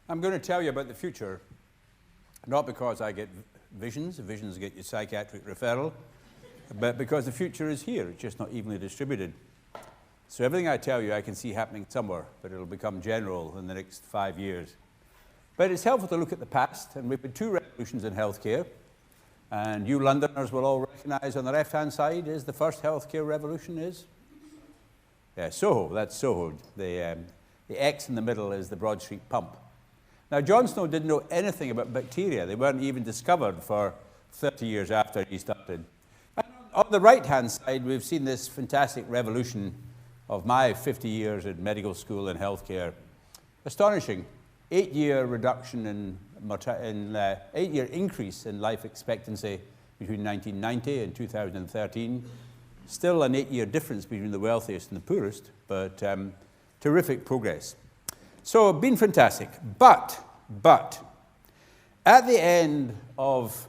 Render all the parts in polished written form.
I'm going to tell you about the future, not because I get visions get you psychiatric referral, but because the future is here. It's just not evenly distributed. So everything I tell you I can see happening somewhere, but it'll become general in the next 5 years. But it's helpful to look at the past, and we've had 2 revolutions in healthcare, and you Londoners will all recognize on the left-hand side is the first healthcare revolution is? Yeah, Soho, that's Soho. The X in the middle is the Broad Street pump. Now, John Snow didn't know anything about bacteria. They weren't even discovered for 30 years after he started. And on the right-hand side, we've seen this fantastic revolution of my 50 years at medical school and healthcare. Astonishing. 8-year reduction in 8-year increase in life expectancy between 1990 and 2013. Still an 8-year difference between the wealthiest and the poorest, but terrific progress. So, been fantastic. But, at the end of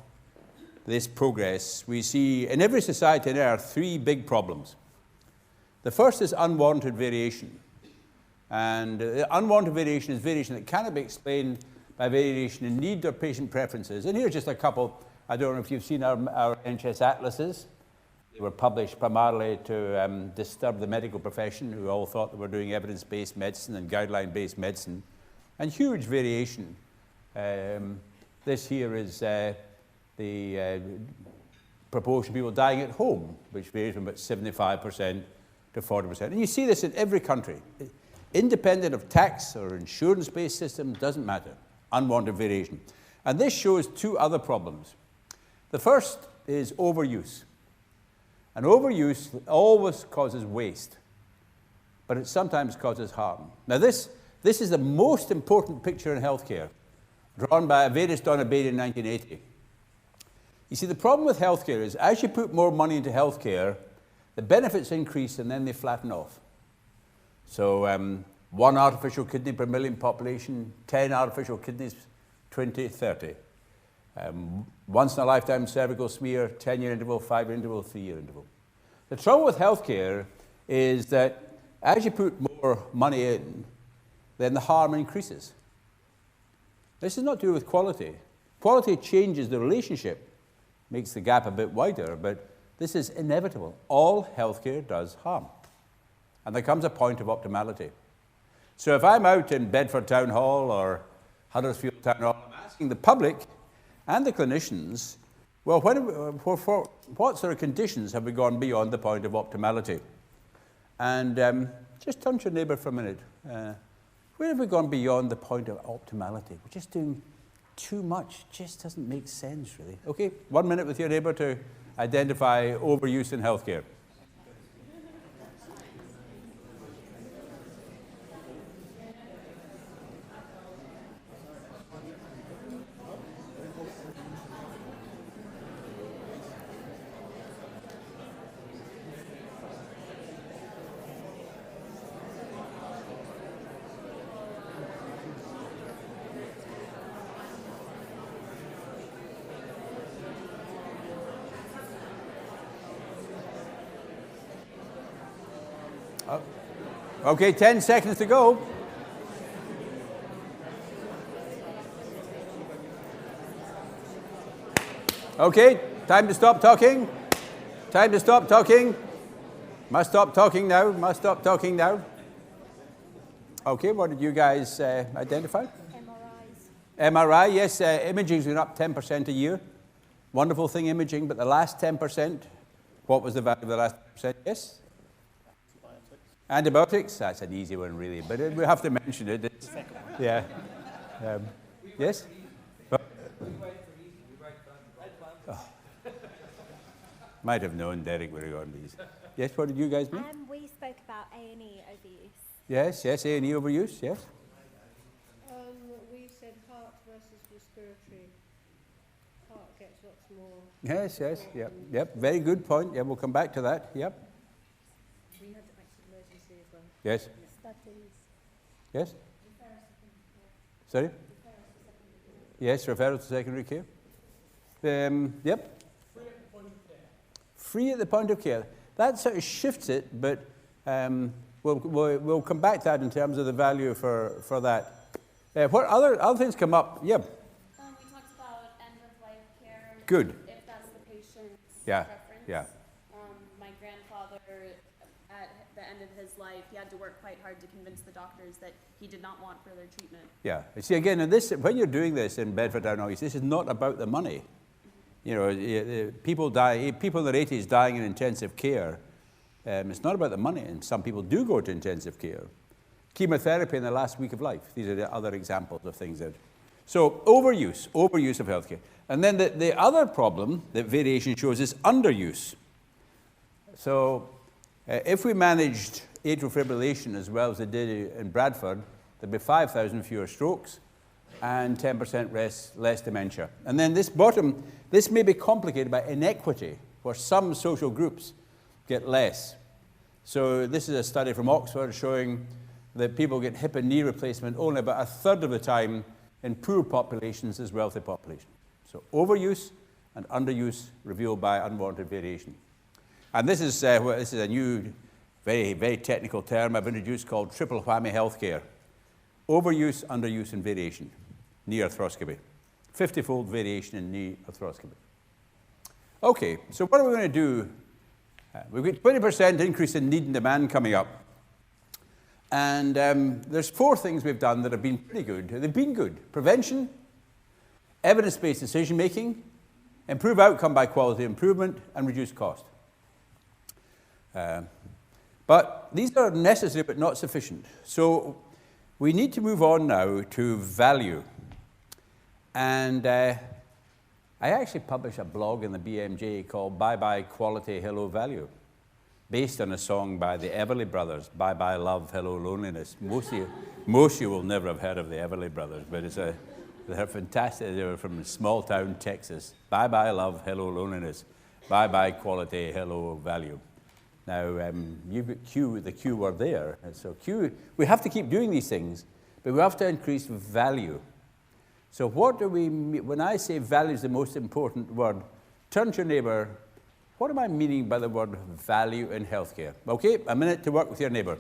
this progress, we see in every society on Earth 3 big problems. The first is unwanted variation. And unwanted variation is variation that cannot be explained by variation in need or patient preferences. And here's just a couple. I don't know if you've seen our NHS atlases. They were published primarily to disturb the medical profession, who all thought they were doing evidence-based medicine and guideline-based medicine. And huge variation. This here is the proportion of people dying at home, which varies from about 75% to 40%. And you see this in every country. Independent of tax or insurance-based system, doesn't matter. Unwanted variation. And this shows 2 other problems. The first is overuse. And overuse always causes waste, but it sometimes causes harm. Now this is the most important picture in healthcare, drawn by Avedis Donabedi in 1980. You see, the problem with healthcare is as you put more money into healthcare, the benefits increase and then they flatten off. So 1 artificial kidney per million population, 10 artificial kidneys, 2030. Once in a lifetime cervical smear, 10-year interval, 5-year interval, 3-year interval. The trouble with healthcare is that as you put more money in, then the harm increases. This is not to do with quality. Quality changes the relationship, makes the gap a bit wider, but this is inevitable. All healthcare does harm. And there comes a point of optimality. So if I'm out in Bedford Town Hall or Huddersfield Town Hall, I'm asking the public and the clinicians, well, for what sort of conditions have we gone beyond the point of optimality? And just turn to your neighbour for a minute. Where have we gone beyond the point of optimality? We're just doing too much. It just doesn't make sense, really. Okay, 1 minute with your neighbour to identify overuse in healthcare. Okay, 10 seconds to go. Okay, time to stop talking. Time to stop talking. Must stop talking now. Must stop talking now. Okay, what did you guys identify? MRIs. MRI, yes. Imaging's been up 10% a year. Wonderful thing, imaging, but the last 10%, what was the value of the last 10%? Yes? Antibiotics, that's an easy one, really, but we have to mention it. Yeah. Yes? Oh. Might have known Derek would have gone these. Yes, what did you guys mean? We spoke about A&E overuse. Yes, A&E overuse, yes. We said heart versus respiratory. Heart gets lots more. Yes, yep, very good point. Yeah, we'll come back to that, yep. Yes. Yes. Sorry? Yes, referral to secondary care. Yep. Free at the point of care. That sort of shifts it, but we'll come back to that in terms of the value for that. What other things come up? Yeah. We talked about end-of-life care. Good. If that's the patient's Yeah. preference. Yeah. My grandfather, at the end of his life, he had to work quite hard to convince the doctors that he did not want further treatment. Yeah. You see, again, when you're doing this in Bedford Down East, this is not about the money. You know, people die. People in their 80s dying in intensive care. It's not about the money, and some people do go to intensive care. Chemotherapy in the last week of life. These are the other examples of things that. So overuse of healthcare. And then the other problem that variation shows is underuse. So if we managed atrial fibrillation as well as they did in Bradford, there'd be 5,000 fewer strokes and 10% less dementia. And then this bottom, this may be complicated by inequity, where some social groups get less. So this is a study from Oxford showing that people get hip and knee replacement only about a third of the time in poor populations as wealthy populations. So overuse and underuse revealed by unwanted variation. And this is a new, very, very technical term I've introduced called triple whammy healthcare. Overuse, underuse, and variation, knee arthroscopy. 50-fold variation in knee arthroscopy. Okay, so what are we going to do? We've got 20% increase in need and demand coming up. And there's 4 things we've done that have been pretty good. They've been good. Prevention, evidence-based decision-making, improve outcome by quality improvement, and reduce cost. But these are necessary but not sufficient. So we need to move on now to value. And I actually published a blog in the BMJ called Bye Bye Quality, Hello Value, based on a song by the Everly Brothers, Bye Bye Love, Hello Loneliness. Most of you will never have heard of the Everly Brothers, but they're fantastic. They were from small town Texas. Bye Bye Love, Hello Loneliness. Bye Bye Quality, Hello Value. Now, you've got Q, the Q word there. And so Q, we have to keep doing these things, but we have to increase value. So what do we mean? When I say value is the most important word, turn to your neighbor. What am I meaning by the word value in healthcare? Okay, a minute to work with your neighbor.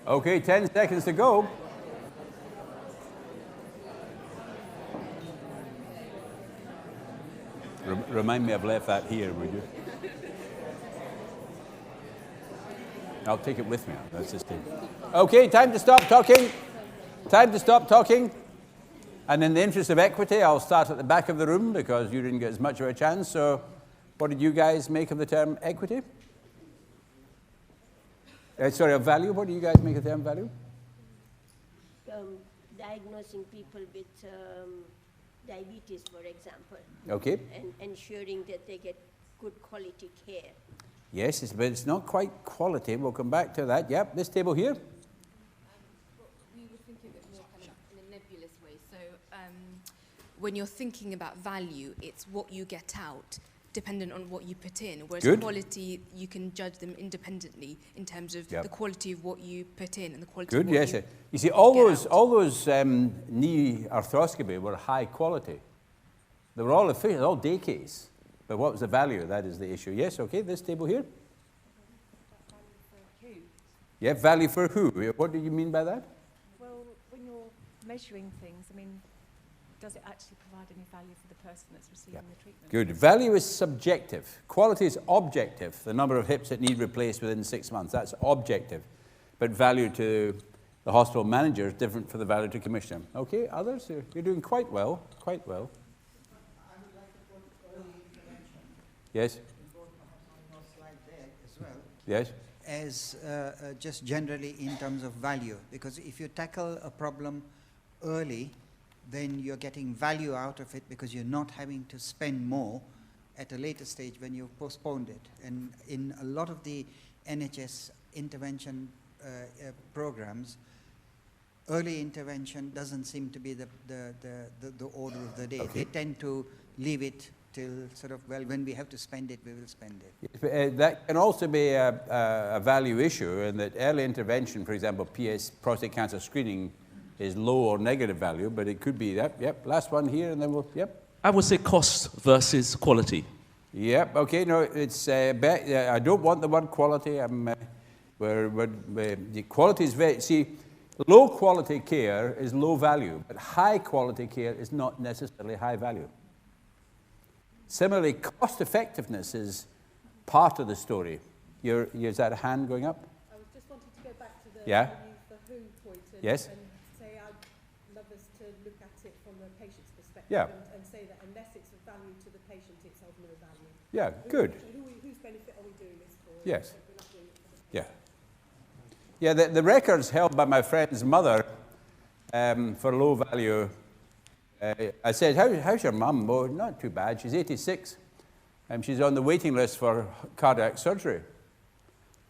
Okay, 10 seconds to go. Remind me I've left that here, would you? I'll take it with me. That's just it. Okay, time to stop talking. Time to stop talking. And in the interest of equity, I'll start at the back of the room because you didn't get as much of a chance. So what did you guys make of the term equity? Sorry, of value. What do you guys make of the term value? Diagnosing people with diabetes, for example. Okay. And ensuring that they get good quality care. Yes, but it's not quite quality. We'll come back to that. Yep, this table here. We were thinking of it more kind of in a nebulous way. So when you're thinking about value, it's what you get out, dependent on what you put in. Whereas Good. Quality, you can judge them independently in terms of Yep. the quality of what you put in and the quality Good, of what yes. You see, all get those out. knee arthroscopy were high quality. They were all efficient, all day case. But what was the value? That is the issue. Yes, okay, this table here. Yeah, value for who? What do you mean by that? Well, when you're measuring things, I mean, does it actually provide any value for the person that's receiving the treatment? Good. Value is subjective. Quality is objective. The number of hips that need replaced within 6 months, that's objective. But value to the hospital manager is different for the value to commissioner. Okay, others? You're doing quite well, quite well. I would like to put early intervention. Yes? On your slide there as well. Yes? as just generally in terms of value, because if you tackle a problem early, then you're getting value out of it because you're not having to spend more at a later stage when you've postponed it. And in a lot of the NHS intervention programs, early intervention doesn't seem to be the order of the day. Okay. They tend to leave it till sort of, well, when we have to spend it, we will spend it. That can also be a value issue, in that early intervention, for example, prostate cancer screening, is low or negative value, but it could be, yep, last one here, and then we'll, yep. I would say cost versus quality. Yep, okay, no, it's, I don't want the word quality. The quality is very, see, low quality care is low value, but high quality care is not necessarily high value. Similarly, cost effectiveness is part of the story. Is that a hand going up? I was just wanting to go back to the Yeah. the who point and, Yes. and say I'd love us to look at it from a patient's perspective Yeah. and say that unless it's of value to the patient, it's of no value. Yeah, good. Whose benefit are we doing this for? Yes. We're not doing it for the Yeah. Yeah, the record's held by my friend's mother for low value. I said, how's your mum? Oh, not too bad. She's 86. And she's on the waiting list for cardiac surgery.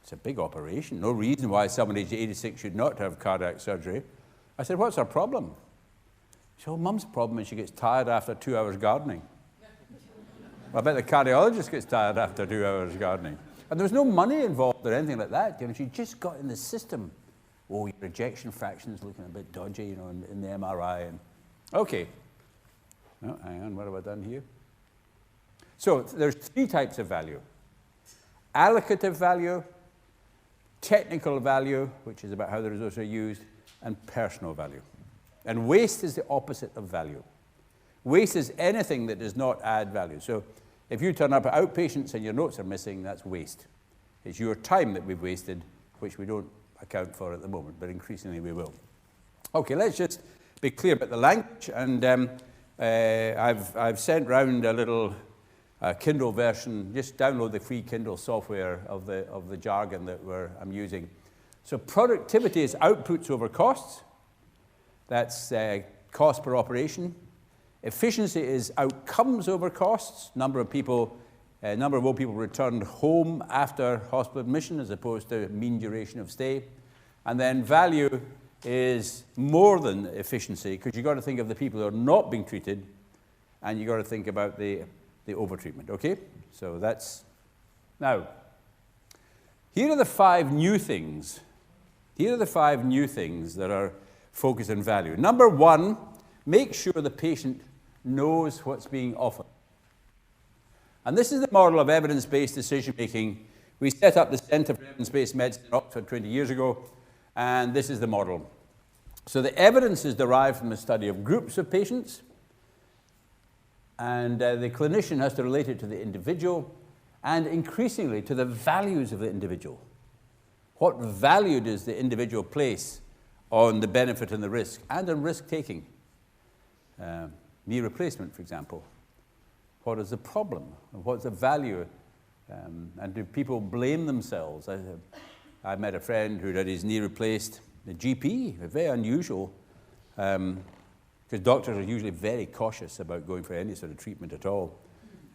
It's a big operation. No reason why somebody aged 86 should not have cardiac surgery. I said, what's her problem? She said, oh, Mum's problem is she gets tired after 2 hours gardening. Well, I bet the cardiologist gets tired after 2 hours gardening. And there was no money involved or anything like that. You know, she just got in the system. Oh, your ejection fraction is looking a bit dodgy, you know, in the MRI. And okay. Oh, hang on, what have I done here? So there's 3 types of value. Allocative value, technical value, which is about how the resources are used, and personal value. And waste is the opposite of value. Waste is anything that does not add value. So if you turn up at outpatients and your notes are missing, that's waste. It's your time that we've wasted, which we don't account for at the moment, but increasingly we will. Okay, let's just be clear about the language. And I've sent round a little Kindle version. Just download the free Kindle software of the jargon that I'm using. So productivity is outputs over costs. That's cost per operation. Efficiency is outcomes over costs. Number of old people returned home after hospital admission as opposed to mean duration of stay. And then value is more than efficiency, because you've got to think of the people who are not being treated, and you've got to think about the overtreatment, okay? So that's... Now, here are the 5 new things. Here are the 5 new things that are focused on value. Number 1, make sure the patient knows what's being offered. And this is the model of evidence-based decision-making. We set up the Centre for Evidence-Based Medicine in Oxford 20 years ago, and this is the model. So the evidence is derived from the study of groups of patients, and the clinician has to relate it to the individual, and increasingly to the values of the individual. What value does the individual place on the benefit and the risk, and on risk-taking? Knee replacement, for example. What is the problem? What's the value? And do people blame themselves? I met a friend who had his knee replaced. The GP, very unusual, because doctors are usually very cautious about going for any sort of treatment at all,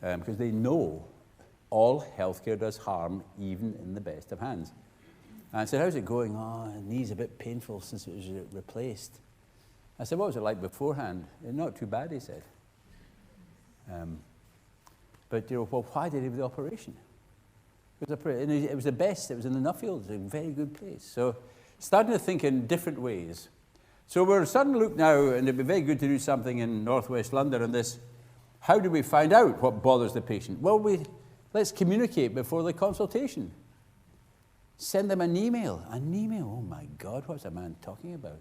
because they know all healthcare does harm, even in the best of hands. And I said, how's it going? Oh, the knee's a bit painful since it was replaced. I said, what was it like beforehand? Not too bad, he said. But, you know, well, why did he have the operation? It was the best. It was in the Nuffield. It was a very good place. So starting to think in different ways. So we're starting to look now, and it'd be very good to do something in northwest London on this. How do we find out what bothers the patient? Well, let's communicate before the consultation. Send them an email. An email? Oh, my God, what's a man talking about?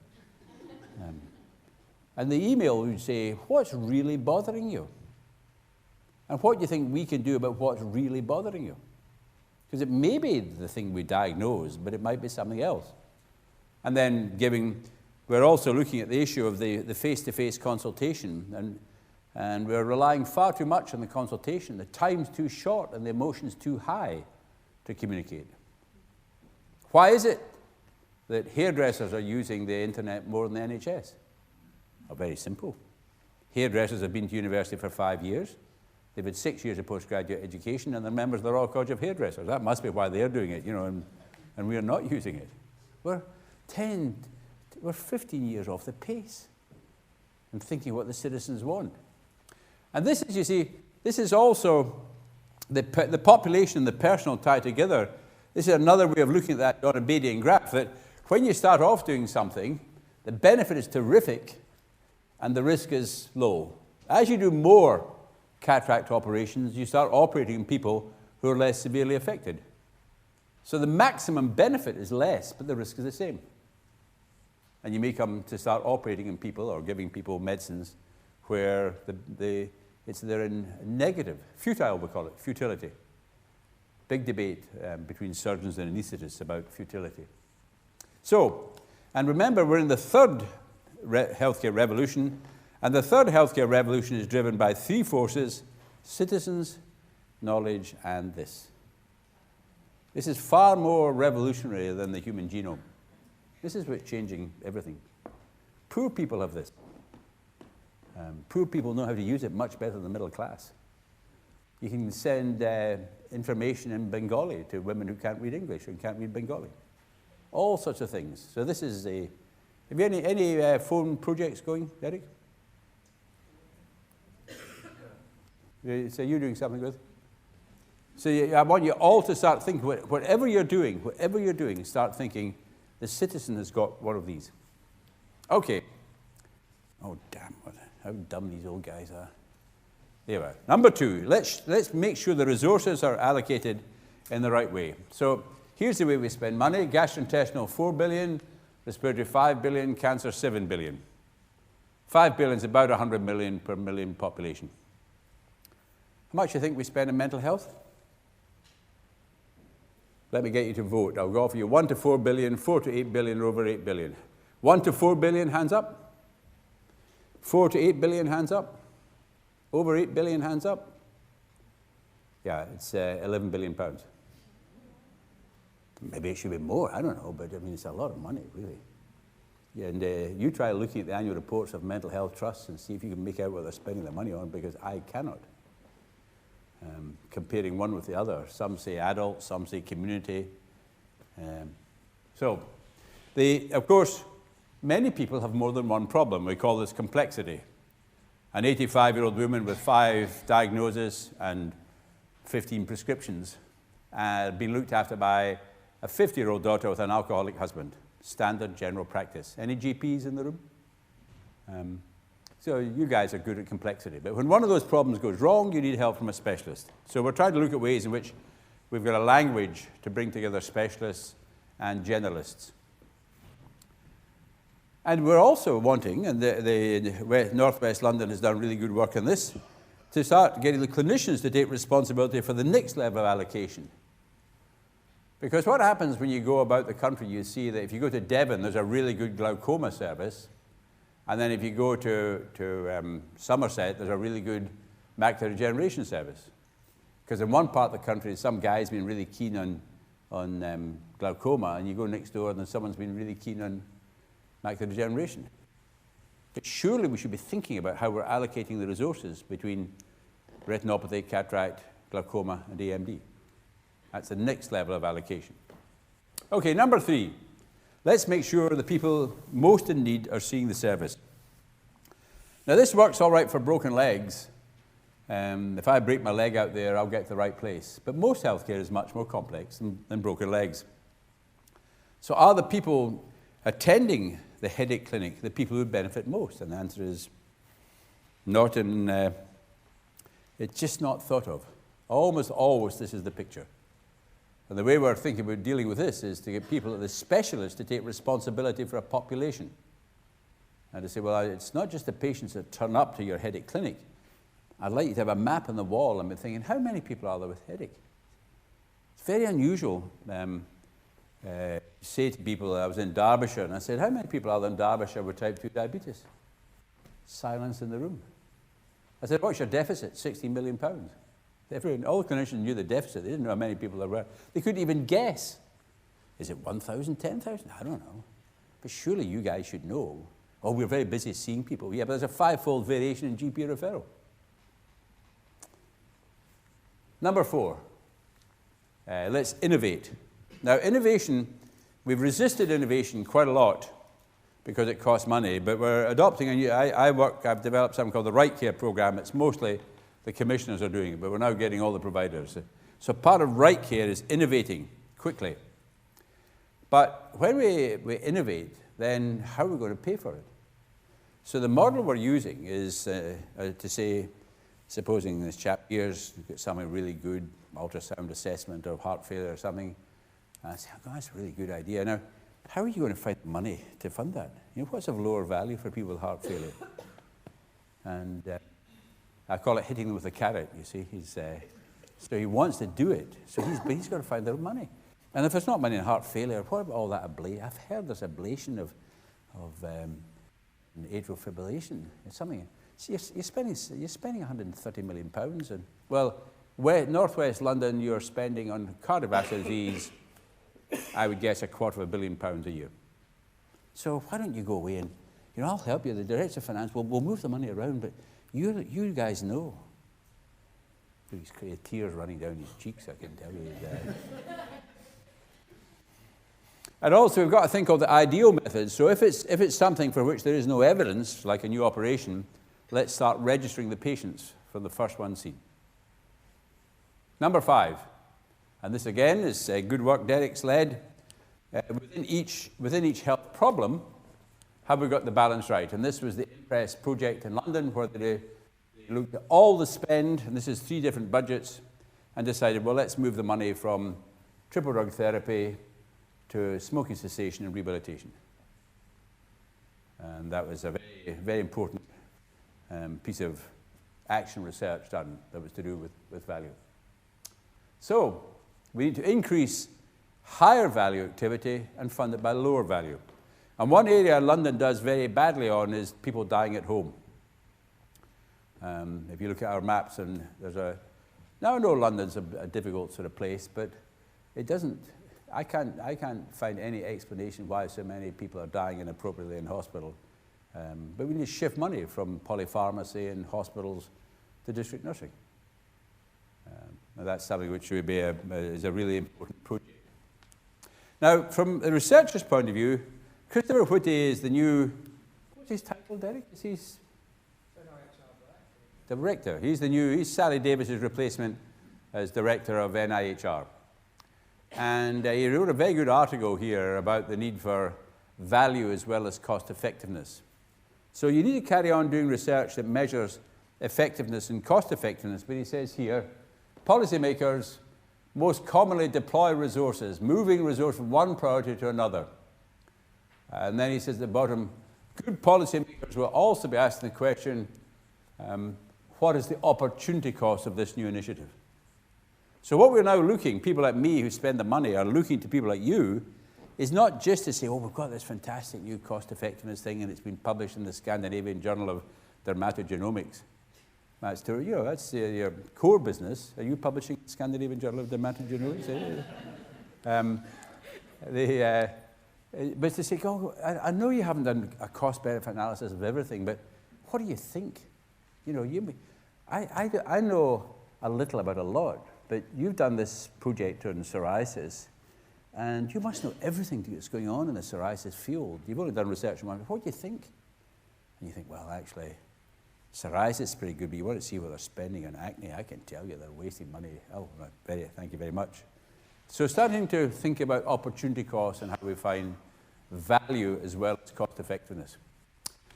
And the email would say, what's really bothering you? And what do you think we can do about what's really bothering you? Because it may be the thing we diagnose, but it might be something else. And then we're also looking at the issue of the face-to-face consultation, and we're relying far too much on the consultation. The time's too short and the emotion's too high to communicate. Why is it that hairdressers are using the internet more than the NHS? Oh, very simple. Hairdressers have been to university for 5 years. They've had 6 years of postgraduate education, and they're members of the Royal College of Hairdressers. That must be why they're doing it, and we're not using it. We're 15 years off the pace and thinking what the citizens want. And this is, you see, this is also the population and the personal tie together. This is another way of looking at that Donabadian graph, that when you start off doing something, the benefit is terrific and the risk is low. As you do more cataract operations, you start operating in people who are less severely affected. So the maximum benefit is less, but the risk is the same. And you may come to start operating in people or giving people medicines where they're in negative, futile we call it, futility. Big debate between surgeons and anaesthetists about futility. So, and remember, we're in the third healthcare revolution, and the third healthcare revolution is driven by 3 forces: citizens, knowledge, and this. This is far more revolutionary than the human genome. This is what's changing everything. Poor people have this. Poor people know how to use it much better than the middle class. You can send information in Bengali to women who can't read English and can't read Bengali. All sorts of things. So this is a... Have you any phone projects going, Eric? So you're doing something with? So I want you all to start thinking, whatever you're doing, start thinking, the citizen has got one of these. Okay. Oh, damn, how dumb these old guys are. There we are. Number 2, let's make sure the resources are allocated in the right way. So here's the way we spend money. Gastrointestinal, 4 billion. Respiratory, 5 billion. Cancer, 7 billion. 5 billion is about 100 million per million population. How much do you think we spend on mental health? Let me get you to vote. I'll go offer you 1 to 4 billion, 4 to 8 billion, or over 8 billion. 1 to 4 billion, hands up. 4 to 8 billion, hands up. Over 8 billion, hands up. Yeah, it's 11 billion pounds. Maybe it should be more, I don't know, but I mean, it's a lot of money, really. Yeah, and you try looking at the annual reports of mental health trusts and see if you can make out what they're spending their money on, because I cannot. Comparing one with the other. Some say adult, some say community. Of course, many people have more than one problem. We call this complexity. An 85-year-old woman with 5 diagnoses and 15 prescriptions being looked after by a 50-year-old daughter with an alcoholic husband. Standard general practice. Any GPs in the room? So you guys are good at complexity. But when one of those problems goes wrong, you need help from a specialist. So we're trying to look at ways in which we've got a language to bring together specialists and generalists. And we're also wanting, and Northwest London has done really good work on this, to start getting the clinicians to take responsibility for the next level of allocation. Because what happens when you go about the country, you see that if you go to Devon, there's a really good glaucoma service. And then if you go to Somerset, there's a really good macular degeneration service. Because in one part of the country, some guy's been really keen on glaucoma, and you go next door and then someone's been really keen on macular degeneration. But surely we should be thinking about how we're allocating the resources between retinopathy, cataract, glaucoma, and AMD. That's the next level of allocation. Okay, number 3. Let's make sure the people most in need are seeing the service. Now, this works all right for broken legs. If I break my leg out there, I'll get to the right place. But most healthcare is much more complex than broken legs. So are the people attending the headache clinic the people who would benefit most? And the answer is not it's just not thought of. Almost always this is the picture. And the way we're thinking about dealing with this is to get people, the specialists, to take responsibility for a population. And to say, well, it's not just the patients that turn up to your headache clinic. I'd like you to have a map on the wall and be thinking, how many people are there with headache? It's very unusual. Say to people, I was in Derbyshire, and I said, how many people are there in Derbyshire with type 2 diabetes? Silence in the room. I said, what's your deficit? £16 million. All the clinicians knew the deficit. They didn't know how many people there were. They couldn't even guess. Is it 1,000, 10,000? I don't know. But surely you guys should know. Oh, we're very busy seeing people. Yeah, but there's a 5-fold variation in GP referral. Number 4, let's innovate. Now, innovation, we've resisted innovation quite a lot because it costs money, but we're adopting a new, I've developed something called the Right Care program. It's mostly the commissioners are doing it, but we're now getting all the providers. So part of Right Care is innovating quickly. But when we innovate, then how are we going to pay for it? So the model we're using is to say, supposing this chap here's got something really good, ultrasound assessment of heart failure or something, and I say, oh, that's a really good idea. Now, how are you going to find money to fund that? You know, what's of lower value for people with heart failure? And I call it hitting them with a carrot, you see. So he wants to do it, so he's got to find the money. And if there's not money in heart failure, what about all that ablation? I've heard there's ablation of atrial fibrillation. It's something. So you're spending 130 million pounds, and well, northwest London, you're spending on cardiovascular disease, I would guess, £250 million a year. So why don't you go away and, you know, I'll help you. The Director of Finance, we'll move the money around, but you guys know. He's created tears running down his cheeks, I can tell you. And also, we've got a thing called the ideal method. So if it's something for which there is no evidence, like a new operation, let's start registering the patients from the first one seen. Number 5, and this again is good work Derek's led. Within each health problem, have we got the balance right? And this was the IMPRESS project in London, where they looked at all the spend, and this is 3 different budgets, and decided, well, let's move the money from triple drug therapy to smoking cessation and rehabilitation. And that was a very, very important piece of action research done that was to do with value. So we need to increase higher value activity and fund it by lower value. And one area London does very badly on is people dying at home. If you look at our maps, and now I know London's a difficult sort of place, but it doesn't, I can't find any explanation why so many people are dying inappropriately in hospital. But we need to shift money from polypharmacy and hospitals to district nursing. Now that's something which would be is a really important project. Now, from the researcher's point of view, Christopher Whitty is the new, what's his title, Derek? Is he director? He's Sally Davis's replacement as director of NIHR. And he wrote a very good article here about the need for value as well as cost effectiveness. So you need to carry on doing research that measures effectiveness and cost effectiveness, but he says here, policymakers most commonly deploy resources, moving resources from one priority to another. And then he says at the bottom, good policymakers will also be asking the question, what is the opportunity cost of this new initiative? So what we're now looking, people like me who spend the money are looking to people like you, is not just to say, oh, we've got this fantastic new cost effectiveness thing and it's been published in the Scandinavian Journal of Dermatogenomics. That's your core business. Are you publishing the Scandinavian Journal of Dermatogenomics? But to say, oh, I know you haven't done a cost-benefit analysis of everything, but what do you think? You know, I know a little about a lot, but you've done this project on psoriasis, and you must know everything that's going on in the psoriasis field. You've only done research on one. What do you think? And you think, well, actually, psoriasis is pretty good, but you want to see what they're spending on acne. I can tell you they're wasting money. Oh, thank you very much. So starting to think about opportunity costs and how we find value as well as cost effectiveness.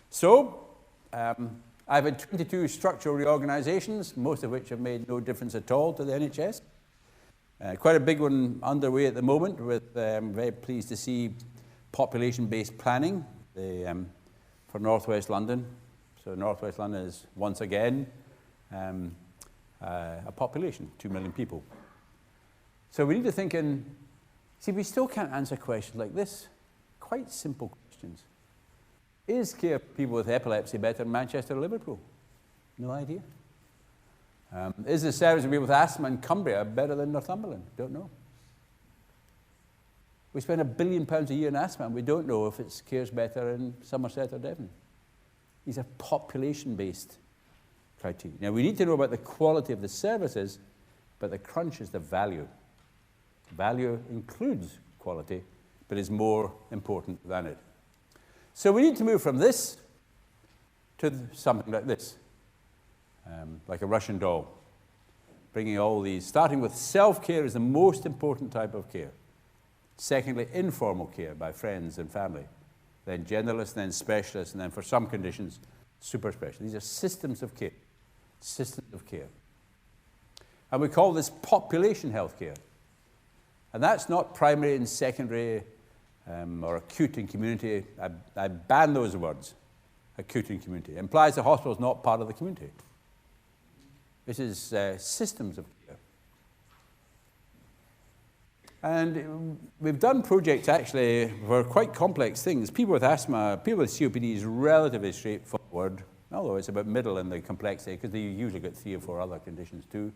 So I've had 22 structural reorganizations, most of which have made no difference at all to the NHS. Quite a big one underway at the moment, with very pleased to see population-based planning for Northwest London. So Northwest London is once again a population, 2 million people. So we need to think in, see, we still can't answer questions like this, quite simple questions. Is care for people with epilepsy better in Manchester or Liverpool? No idea. Is the service of people with asthma in Cumbria better than Northumberland? Don't know. We spend £1 billion a year in asthma, and we don't know if it cares better in Somerset or Devon. These are population-based criteria. Now, we need to know about the quality of the services, but the crunch is the value. Value includes quality, but is more important than it. So we need to move from this to something like this, like a Russian doll, bringing all these, starting with self-care is the most important type of care. Secondly, informal care by friends and family. Then generalists, then specialists, and then for some conditions, super specialists. These are systems of care. Systems of care. And we call this population health care. And that's not primary and secondary or acute and community. I ban those words, acute and community. It implies the hospital is not part of the community. This is systems of care. And we've done projects actually for quite complex things. People with asthma, people with COPD is relatively straightforward, although it's about middle in the complexity because they usually get 3 or 4 other conditions too.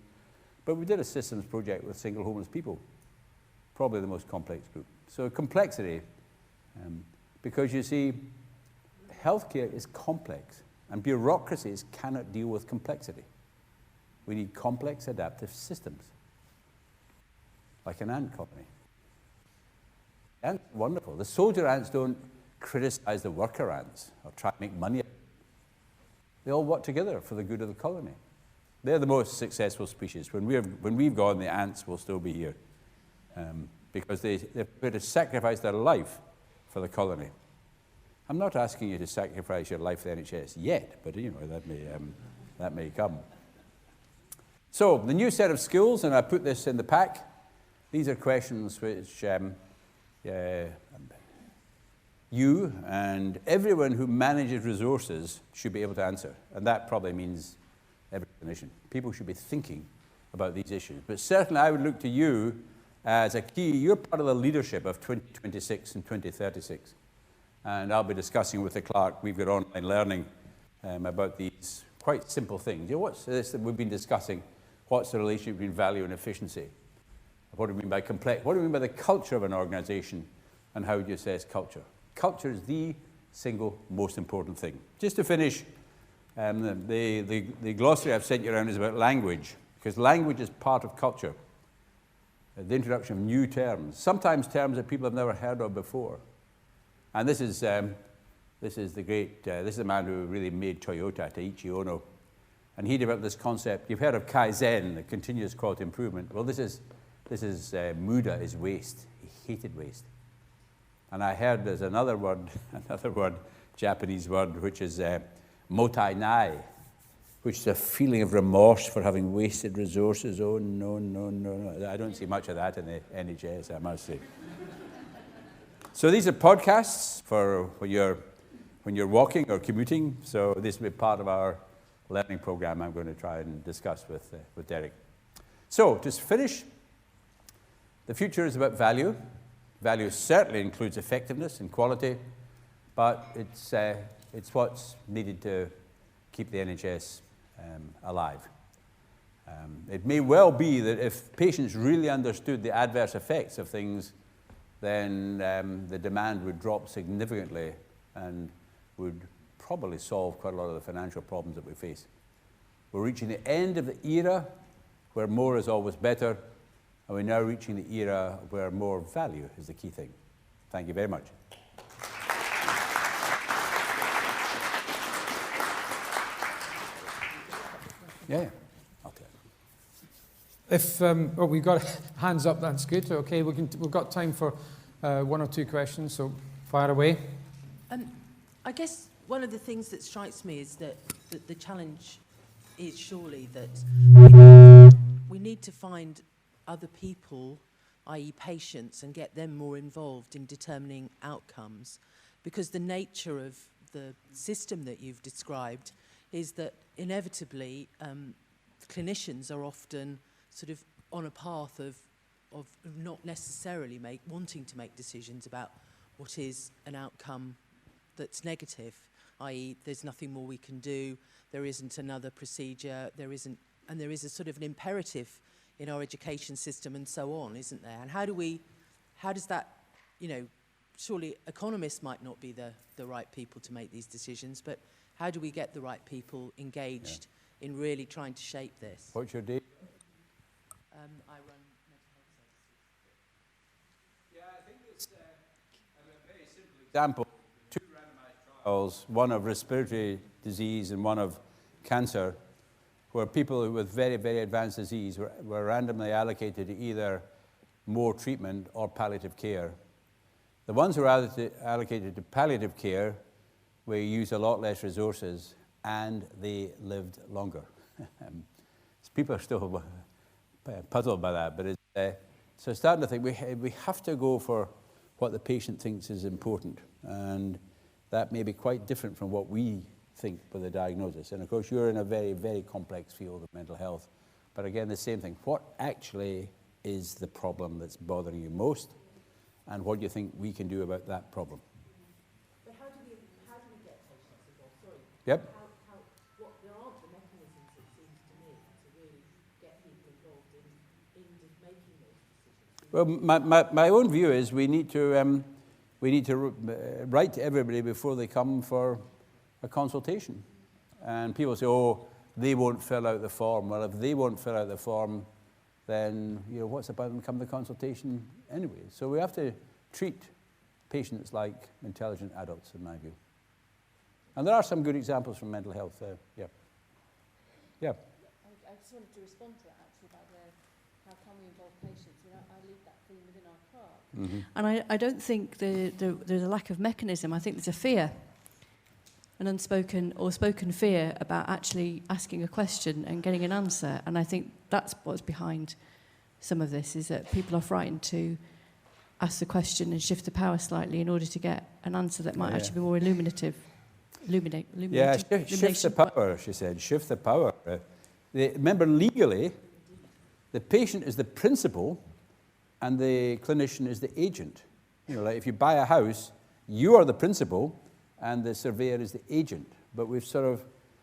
But we did a systems project with single homeless people, probably the most complex group. So complexity, because you see, healthcare is complex and bureaucracies cannot deal with complexity. We need complex adaptive systems. Like an ant colony. Ants are wonderful. The soldier ants don't criticize the worker ants or try to make money. They all work together for the good of the colony. They're the most successful species. When we've gone, the ants will still be here because they're prepared to sacrifice their life for the colony. I'm not asking you to sacrifice your life for the NHS yet, but you know that may come. So the new set of skills, and I put this in the pack. These are questions which you and everyone who manages resources should be able to answer. And that probably means every clinician. People should be thinking about these issues. But certainly I would look to you as a key. You're part of the leadership of 2026 and 2036. And I'll be discussing with the CLAHRC. We've got online learning about these quite simple things. You know, what's this that we've been discussing? What's the relationship between value and efficiency? What do we mean by complex? What do we mean by the culture of an organization? And how do you assess culture? Culture is the single most important thing. Just to finish, the glossary I've sent you around is about language, because language is part of culture. The introduction of new terms, sometimes terms that people have never heard of before. And this is the man who really made Toyota, Taiichi Ono. And he developed this concept. You've heard of Kaizen, the continuous quality improvement. Well, this is Muda is waste. He hated waste. And I heard there's another word, Japanese word, which is motai nai, which is a feeling of remorse for having wasted resources. Oh, no, no, no, no. I don't see much of that in the NHS, I must say. So these are podcasts for when you're walking or commuting. So this will be part of our learning program I'm going to try and discuss with Derek. So to finish, the future is about value. Value certainly includes effectiveness and quality, but it's what's needed to keep the NHS alive. It may well be that if patients really understood the adverse effects of things, then the demand would drop significantly and would probably solve quite a lot of the financial problems that we face. We're reaching the end of the era where more is always better, and we're now reaching the era where more value is the key thing. Thank you very much. Yeah, I'll tell you. If we've got hands up, that's good. Okay, we've got time for 1 or 2 questions, so fire away. I guess one of the things that strikes me is that the challenge is surely that we need to find other people, i.e. patients, and get them more involved in determining outcomes, because the nature of the system that you've described is that inevitably clinicians are often sort of on a path of not necessarily wanting to make decisions about what is an outcome that's negative, i.e. there's nothing more we can do, there isn't another procedure, there is a sort of an imperative in our education system and so on, isn't there? And how does that you know, surely economists might not be the right people to make these decisions, but how do we get the right people engaged in really trying to shape this? What's your date? I run mental health services. Yeah, I think it's a very simple example. 2 randomized trials, one of respiratory disease and one of cancer, where people with very, very advanced disease were randomly allocated to either more treatment or palliative care. The ones who were allocated to palliative care, we use a lot less resources, and they lived longer. People are still puzzled by that, but so starting to think we have to go for what the patient thinks is important, and that may be quite different from what we think with the diagnosis. And of course, you're in a very, very complex field of mental health. But again, the same thing. What actually is the problem that's bothering you most, and what do you think we can do about that problem? But how do we get patients involved? Sorry. Yep. There aren't the mechanisms, it seems to me, to really get people involved in making those decisions. Well, my own view is we need to write to everybody before they come for a consultation. And people say, oh, they won't fill out the form. Well, if they won't fill out the form, then what's about them come to consultation anyway? So we have to treat patients like intelligent adults, in my view. And there are some good examples from mental health there. Yeah. I just wanted to respond to that actually about how can we involve patients. I leave that theme within our CLAHRC. Mm-hmm. And I don't think there's a lack of mechanism. I think there's a fear, an unspoken or spoken fear about actually asking a question and getting an answer. And I think that's what's behind some of this, is that people are frightened to ask the question and shift the power slightly in order to get an answer that might actually be more illuminative. Yeah, shift the power, she said. Shift the power. Remember, legally, the patient is the principal and the clinician is the agent. Like if you buy a house, you are the principal and the surveyor is the agent. But we've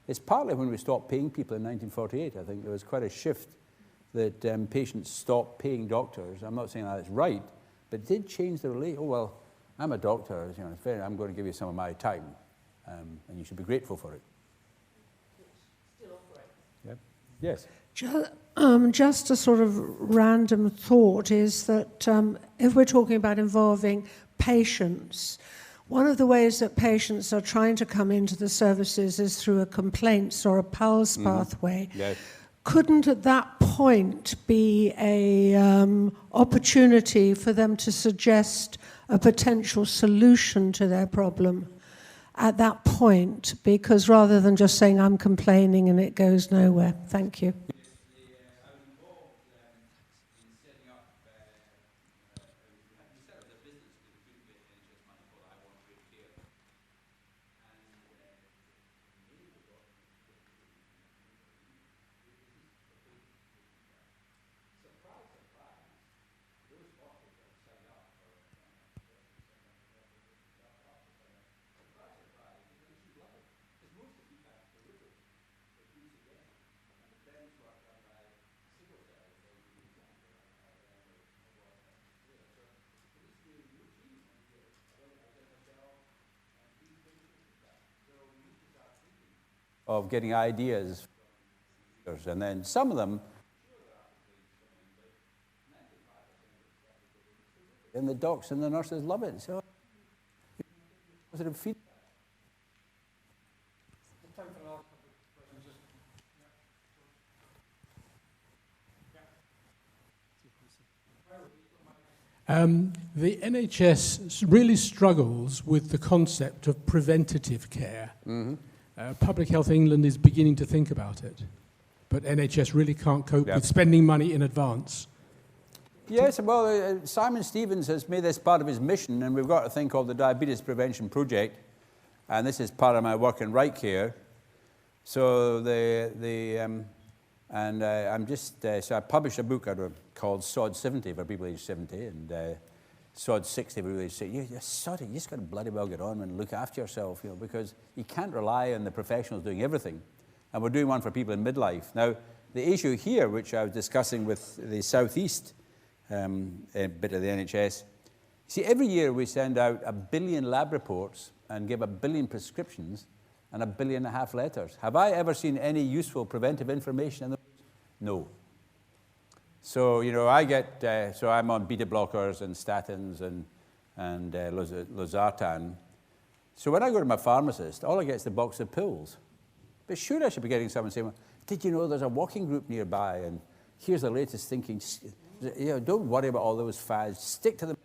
it's partly when we stopped paying people in 1948, I think there was quite a shift that patients stopped paying doctors. I'm not saying that it's right, but it did change the relation. Oh, well, I'm a doctor, I'm going to give you some of my time, and you should be grateful for it. Still operates. Yep. Yes. Just a sort of random thought is that if we're talking about involving patients, one of the ways that patients are trying to come into the services is through a complaints or a PALS pathway. Yes. Couldn't at that point be a opportunity for them to suggest a potential solution to their problem at that point? Because rather than just saying, I'm complaining and it goes nowhere. Thank you. Of getting ideas, and then some of them, and the docs and the nurses love it. So, positive feedback. The NHS really struggles with the concept of preventative care. Mm-hmm. Public Health England is beginning to think about it, but NHS really can't cope with spending money in advance. Yes, well, Simon Stevens has made this part of his mission, and we've got a thing called the Diabetes Prevention Project, and this is part of my work in right care. So so I published a book called Sod 70 for people aged 70, and Sod 60 for people aged 60. You're soddy, you just got to bloody well get on and look after yourself, because you can't rely on the professionals doing everything. And we're doing one for people in midlife. Now, the issue here, which I was discussing with the Southeast bit of the NHS, See, every year we send out 1 billion lab reports and give 1 billion prescriptions and 1.5 billion letters. Have I ever seen any useful preventive information in those? No. So, you know, so I'm on beta blockers and statins and losartan. So when I go to my pharmacist, all I get is the box of pills. But sure, I should be getting someone saying, well, did you know there's a walking group nearby, and here's the latest thinking. You know, don't worry about all those fads. Stick to the...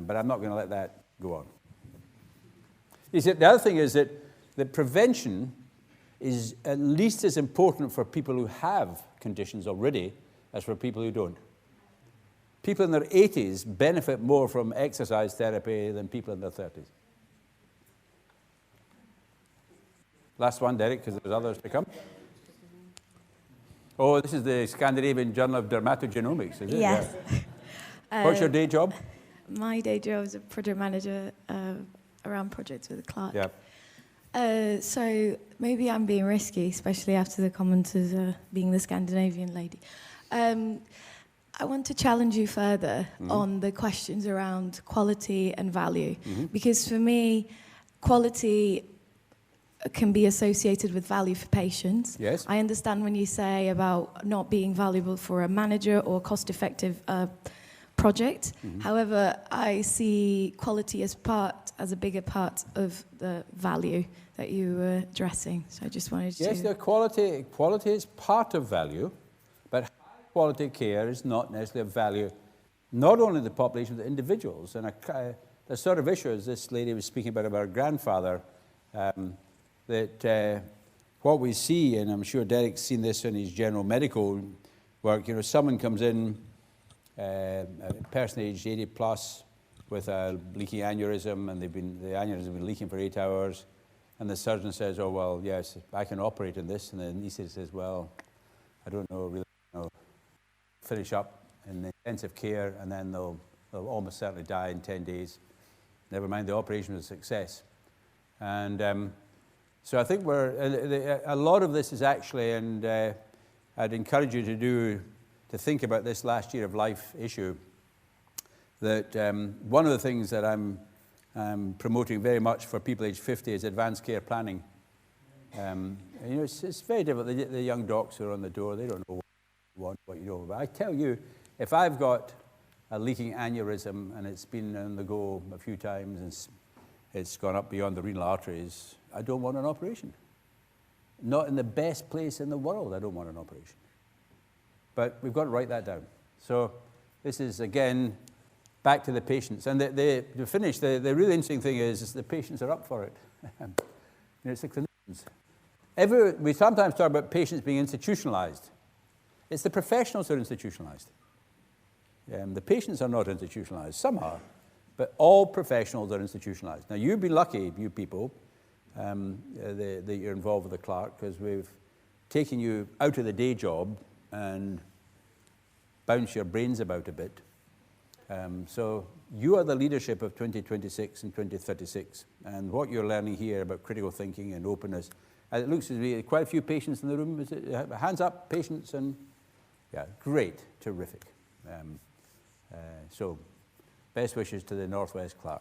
But I'm not going to let that go on. You see, the other thing is that prevention is at least as important for people who have conditions already as for people who don't. People in their 80s benefit more from exercise therapy than people in their 30s. Last one, Derek, because there's others to come. Oh, this is the Scandinavian Journal of Dermatogenomics, is it? Yes. Yeah. What's your day job? My day job is a project manager around projects with CLAHRC. Yeah. So maybe I'm being risky, especially after the comments as being the Scandinavian lady. I want to challenge you further on the questions around quality and value. Because for me, quality can be associated with value for patients. Yes. I understand when you say about not being valuable for a manager or cost-effective project. However, I see quality as a bigger part of the value that you were addressing. So I just wanted to... Yes, the quality is part of value, but high-quality care is not necessarily of value, not only the population, but the individuals. And the sort of issue, as this lady was speaking about her grandfather, that what we see, and I'm sure Derek's seen this in his general medical work, you know, someone comes in, a person aged 80 plus with a leaking aneurysm, and the aneurysm has been leaking for 8 hours, and the surgeon says, oh, well, yes, I can operate on this, and the anaesthetist says, well, I don't know, really, finish up in the intensive care, and then they'll almost certainly die in 10 days. Never mind, the operation was a success. And so I think a lot of this is actually, and I'd encourage you to think about this last year of life issue, that one of the things that I'm promoting very much for people aged 50 is advanced care planning. And, you know, it's very difficult. The young docs who are on the door, they don't know what you know. But I tell you, if I've got a leaking aneurysm and it's been on the go a few times and it's gone up beyond the renal arteries, I don't want an operation. Not in the best place in the world, I don't want an operation. But we've got to write that down. So this is, again, back to the patients. And to finish, the really interesting thing is the patients are up for it. It's the clinicians. We sometimes talk about patients being institutionalized. It's the professionals who are institutionalized. The patients are not institutionalized. Some are. But all professionals are institutionalized. Now, you'd be lucky, you people, that you're involved with the CLAHRC, because we've taken you out of the day job and bounce your brains about a bit. So you are the leadership of 2026 and 2036. And what you're learning here about critical thinking and openness, it looks to be quite a few patients in the room. Is it, hands up, patients, and yeah, great, terrific. So best wishes to the Northwest CLAHRC.